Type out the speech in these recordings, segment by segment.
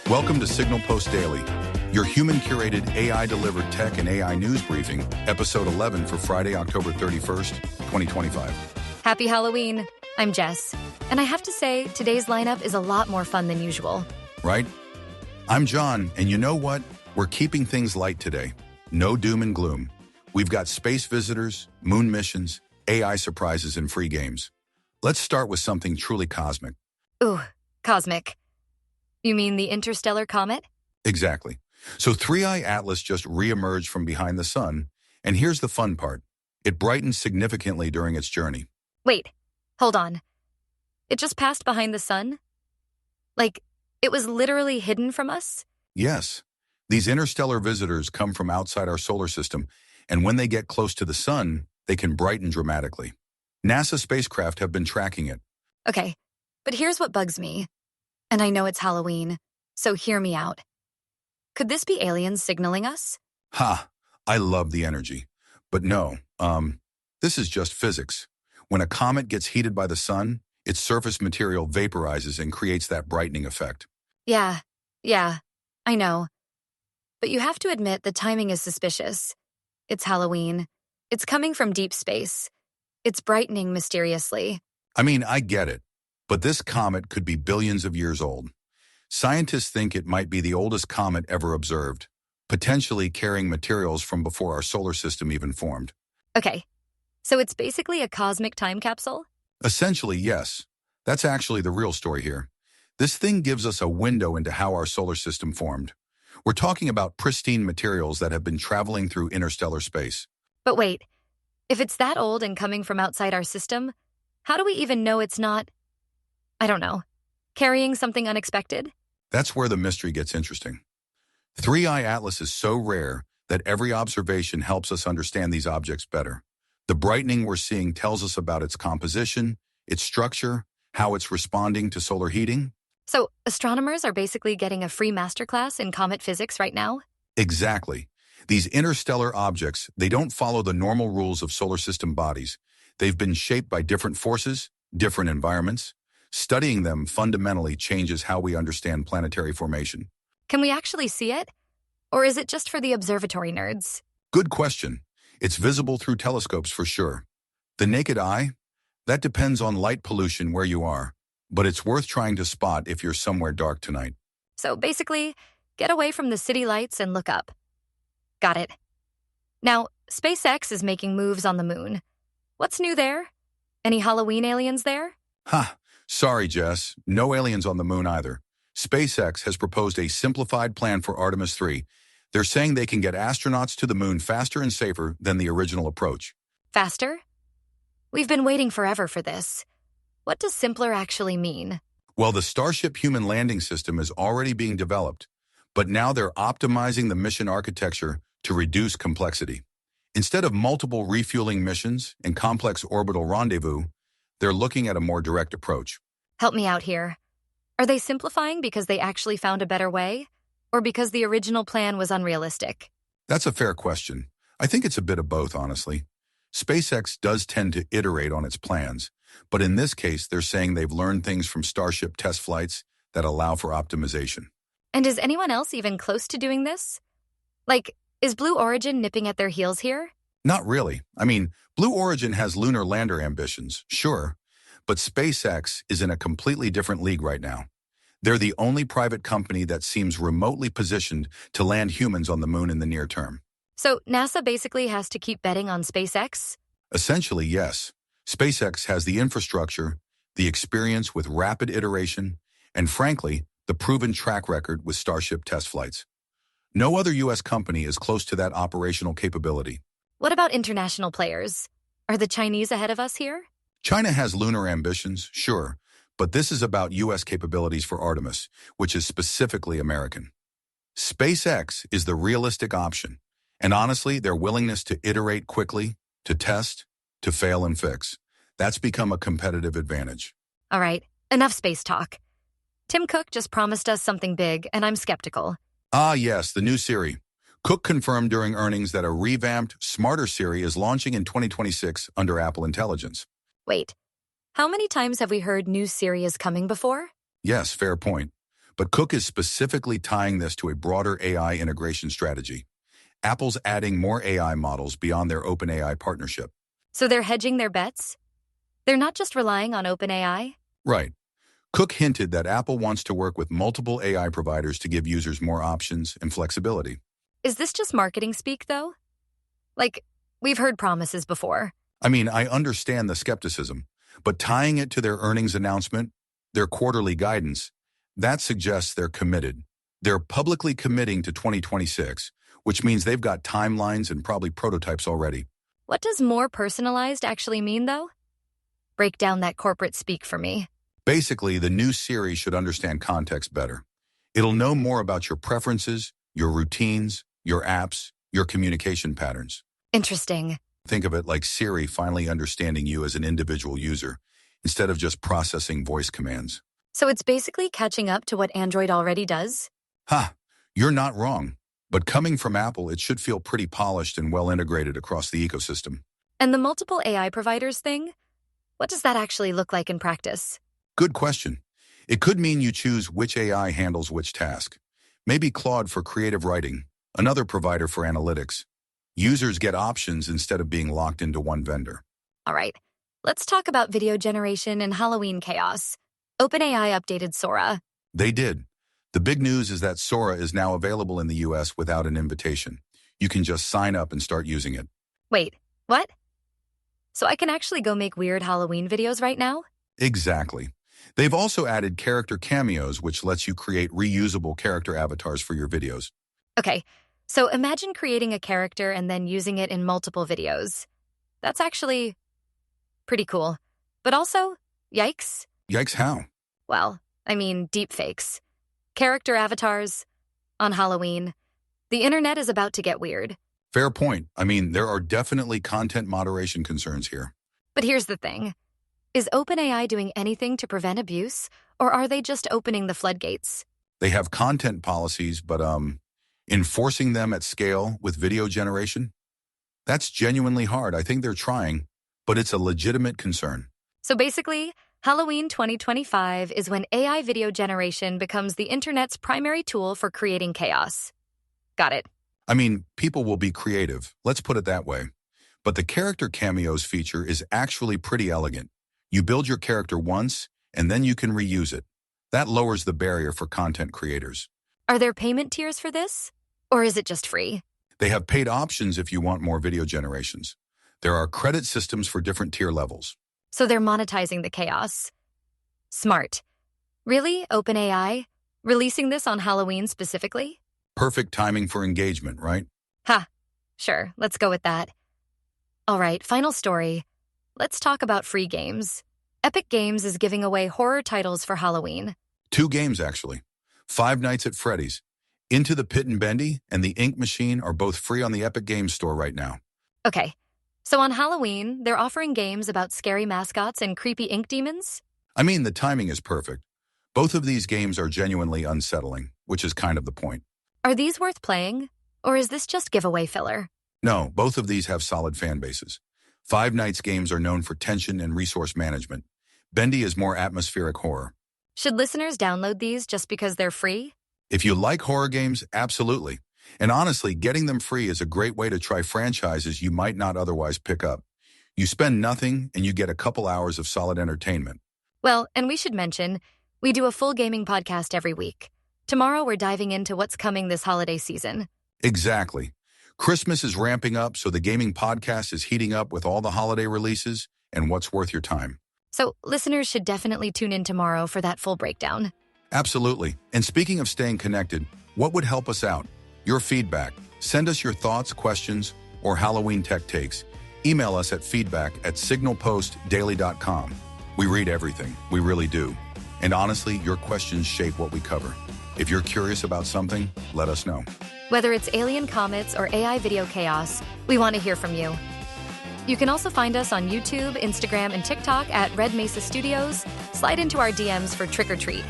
Welcome to Signal Post Daily, your human-curated AI-delivered tech and AI news briefing, episode 11 for Friday, October 31st, 2025. Happy Halloween. I'm Jess, and I have to say, today's lineup is a lot more fun than usual. Right? I'm John, and you know what? We're keeping things light today. No doom and gloom. We've got space visitors, moon missions, AI surprises, and free games. Let's start with something truly cosmic. Ooh, cosmic. You mean the Interstellar comet? Exactly. So 3i Atlas just re-emerged from behind the sun, and here's the fun part. It brightens significantly during its journey. Wait, hold on. It just passed behind the sun? Like, it was literally hidden from us? Yes. These interstellar visitors come from outside our solar system, and when they get close to the sun, they can brighten dramatically. NASA spacecraft have been tracking it. Okay, but here's what bugs me. And I know it's Halloween, so hear me out. Could this be aliens signaling us? Ha! I love the energy. But no, this is just physics. When a comet gets heated by the sun, its surface material vaporizes and creates that brightening effect. Yeah, I know. But you have to admit the timing is suspicious. It's Halloween. It's coming from deep space. It's brightening mysteriously. I mean, I get it. But this comet could be billions of years old. Scientists think it might be the oldest comet ever observed, potentially carrying materials from before our solar system even formed. Okay, so it's basically a cosmic time capsule? Essentially, yes. That's actually the real story here. This thing gives us a window into how our solar system formed. We're talking about pristine materials that have been traveling through interstellar space. But wait, if it's that old and coming from outside our system, how do we even know it's not, I don't know, carrying something unexpected? That's where the mystery gets interesting. 3i Atlas is so rare that every observation helps us understand these objects better. The brightening we're seeing tells us about its composition, its structure, how it's responding to solar heating. So astronomers are basically getting a free masterclass in comet physics right now? Exactly. These interstellar objects, they don't follow the normal rules of solar system bodies. They've been shaped by different forces, different environments. Studying them fundamentally changes how we understand planetary formation. Can we actually see it? Or is it just for the observatory nerds? Good question. It's visible through telescopes for sure. The naked eye? That depends on light pollution where you are, but it's worth trying to spot if you're somewhere dark tonight. So basically, get away from the city lights and look up. Got it. Now, SpaceX is making moves on the moon. What's new there? Any Halloween aliens there? Ha! Sorry, Jess. No aliens on the moon either. SpaceX has proposed a simplified plan for Artemis 3. They're saying they can get astronauts to the moon faster and safer than the original approach. Faster? We've been waiting forever for this. What does simpler actually mean? Well, the Starship human landing system is already being developed, but now they're optimizing the mission architecture to reduce complexity. Instead of multiple refueling missions and complex orbital rendezvous, they're looking at a more direct approach. Help me out here. Are they simplifying because they actually found a better way? Or because the original plan was unrealistic? That's a fair question. I think it's a bit of both, honestly. SpaceX does tend to iterate on its plans, but in this case, they're saying they've learned things from Starship test flights that allow for optimization. And is anyone else even close to doing this? Like, is Blue Origin nipping at their heels here? Not really. I mean, Blue Origin has lunar lander ambitions, sure, but SpaceX is in a completely different league right now. They're the only private company that seems remotely positioned to land humans on the moon in the near term. So NASA basically has to keep betting on SpaceX? Essentially, yes. SpaceX has the infrastructure, the experience with rapid iteration, and frankly, the proven track record with Starship test flights. No other U.S. company is close to that operational capability. What about international players? Are the Chinese ahead of us here? China has lunar ambitions, sure, but this is about U.S. capabilities for Artemis, which is specifically American. SpaceX is the realistic option, and honestly, their willingness to iterate quickly, to test, to fail and fix, that's become a competitive advantage. All right, enough space talk. Tim Cook just promised us something big, and I'm skeptical. Ah, yes, the new Siri. Cook confirmed during earnings that a revamped, smarter Siri is launching in 2026 under Apple Intelligence. Wait, how many times have we heard new Siri is coming before? Yes, fair point. But Cook is specifically tying this to a broader AI integration strategy. Apple's adding more AI models beyond their OpenAI partnership. So they're hedging their bets? They're not just relying on OpenAI? Right. Cook hinted that Apple wants to work with multiple AI providers to give users more options and flexibility. Is this just marketing speak, though? Like, we've heard promises before. I mean, I understand the skepticism, but tying it to their earnings announcement, their quarterly guidance, that suggests they're committed. They're publicly committing to 2026, which means they've got timelines and probably prototypes already. What does more personalized actually mean, though? Break down that corporate speak for me. Basically, the new Siri should understand context better. It'll know more about your preferences, your routines, your apps, your communication patterns. Interesting. Think of it like Siri finally understanding you as an individual user, instead of just processing voice commands. So it's basically catching up to what Android already does? Ha! You're not wrong. But coming from Apple, it should feel pretty polished and well integrated across the ecosystem. And the multiple AI providers thing? What does that actually look like in practice? Good question. It could mean you choose which AI handles which task. Maybe Claude for creative writing, another provider for analytics. Users get options instead of being locked into one vendor. All right, let's talk about video generation and Halloween chaos. OpenAI updated Sora. They did. The big news is that Sora is now available in the US without an invitation. You can just sign up and start using it. Wait, what? So I can actually go make weird Halloween videos right now? Exactly. They've also added Character Cameos, which lets you create reusable character avatars for your videos. Okay, so imagine creating a character and then using it in multiple videos. That's actually pretty cool. But also, yikes. Yikes, how? Well, I mean, deepfakes. Character avatars on Halloween. The internet is about to get weird. Fair point. I mean, there are definitely content moderation concerns here. But here's the thing. Is OpenAI doing anything to prevent abuse, or are they just opening the floodgates? They have content policies, but enforcing them at scale with video generation? That's genuinely hard. I think they're trying, but it's a legitimate concern. So basically, Halloween 2025 is when AI video generation becomes the internet's primary tool for creating chaos. Got it. I mean, people will be creative, let's put it that way. But the Character Cameos feature is actually pretty elegant. You build your character once, and then you can reuse it. That lowers the barrier for content creators. Are there payment tiers for this? Or is it just free? They have paid options if you want more video generations. There are credit systems for different tier levels. So they're monetizing the chaos. Smart. Really, OpenAI? Releasing this on Halloween specifically? Perfect timing for engagement, right? Ha, sure, let's go with that. All right, final story. Let's talk about free games. Epic Games is giving away horror titles for Halloween. 2 games, actually. Five Nights at Freddy's, Into the Pit and Bendy, and The Ink Machine are both free on the Epic Games Store right now. Okay, so on Halloween, they're offering games about scary mascots and creepy ink demons? I mean, the timing is perfect. Both of these games are genuinely unsettling, which is kind of the point. Are these worth playing? Or is this just giveaway filler? No, both of these have solid fan bases. Five Nights games are known for tension and resource management. Bendy is more atmospheric horror. Should listeners download these just because they're free? If you like horror games, absolutely. And honestly, getting them free is a great way to try franchises you might not otherwise pick up. You spend nothing and you get a couple hours of solid entertainment. Well, and we should mention, we do a full gaming podcast every week. Tomorrow we're diving into what's coming this holiday season. Exactly. Christmas is ramping up, so the gaming podcast is heating up with all the holiday releases and what's worth your time. So listeners should definitely tune in tomorrow for that full breakdown. Absolutely. And speaking of staying connected, what would help us out? Your feedback. Send us your thoughts, questions, or Halloween tech takes. Email us at feedback@signalpostdaily.com. We read everything. We really do. And honestly, your questions shape what we cover. If you're curious about something, let us know. Whether it's alien comets or AI video chaos, we want to hear from you. You can also find us on YouTube, Instagram, and TikTok at Red Mesa Studios. Slide into our DMs for Trick or Treat.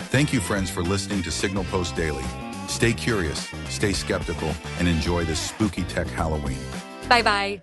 Thank you, friends, for listening to Signal Post Daily. Stay curious, stay skeptical, and enjoy this spooky tech Halloween. Bye-bye.